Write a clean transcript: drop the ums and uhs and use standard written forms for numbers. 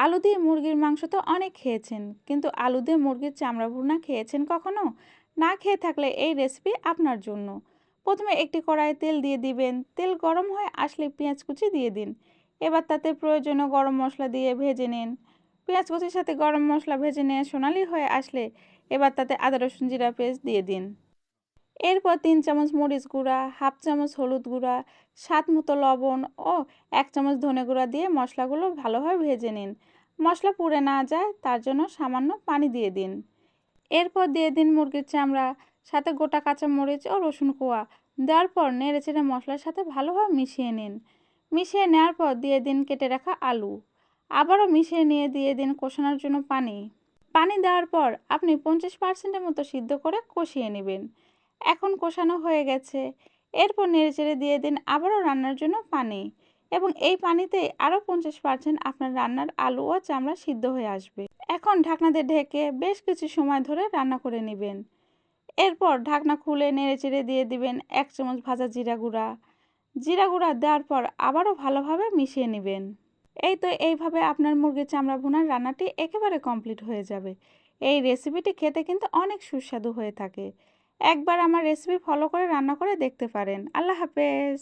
আলু দিয়ে মুরগির মাংস তো অনেক খেয়েছেন, কিন্তু আলু দিয়ে মুরগির চামড়া ভুনা খেয়েছেন কখনো? না খেয়ে থাকলে এই রেসিপি আপনার জন্য। প্রথমে একটি কড়াইয়ে তেল দিয়ে দিবেন। তেল গরম হয়ে আসলে পেঁয়াজ কুচি দিয়ে দিন। এবার তাতে প্রয়োজনীয় গরম মশলা দিয়ে ভেজে নিন। পেঁয়াজ কুচির সাথে গরম মশলা ভেজে নিয়ে সোনালি হয়ে আসলে এবার তাতে আদা রসুন জিরা পেস্ট দিয়ে দিন। এরপর 3 চামচ মরিচ গুঁড়া, হাফ চামচ হলুদ গুঁড়া, স্বাদ মতো লবণ ও 1 চামচ ধনে গুঁড়া দিয়ে মশলাগুলো ভালোভাবে ভেজে নিন। মশলা পুড়ে না যায় তার জন্য সামান্য পানি দিয়ে দিন। এরপর দিয়ে দিন মুরগির চামড়া, সাথে গোটা কাঁচা মরিচ ও রসুন কোয়া। দেওয়ার পর নেড়েচেড়ে মশলার সাথে ভালোভাবে মিশিয়ে নিন। মিশিয়ে নেওয়ার পর দিয়ে দিন কেটে রাখা আলু। আবারও মিশিয়ে নিয়ে দিয়ে দিন কষানোর জন্য পানি। পানি দেওয়ার পর আপনি 50% মতো সিদ্ধ করে কষিয়ে নেবেন। এখন কষানো হয়ে গেছে। এরপর নেড়েচেড়ে দিয়ে দিন আবারও রান্নার জন্য পানি, এবং এই পানিতেই আরও 50% আপনার রান্নার আলু ও চামড়া সিদ্ধ হয়ে আসবে। এখন ঢাকনা দিয়ে ঢেকে বেশ কিছু সময় ধরে রান্না করে নেবেন। এরপর ঢাকনা খুলে নেড়েচেড়ে দিয়ে দিবেন 1 চামচ ভাজা জিরা গুঁড়া। জিরা গুঁড়া দেওয়ার পর আবারও ভালোভাবে মিশিয়ে নেবেন। এই তো এইভাবে আপনার মুরগির চামড়া ভুনার রান্নাটি একেবারে কমপ্লিট হয়ে যাবে। এই রেসিপিটি খেতে কিন্তু অনেক সুস্বাদু হয়ে থাকে। একবার আমার রেসিপি ফলো করে রান্না করে দেখতে পারেন। আল্লাহ হাফেজ।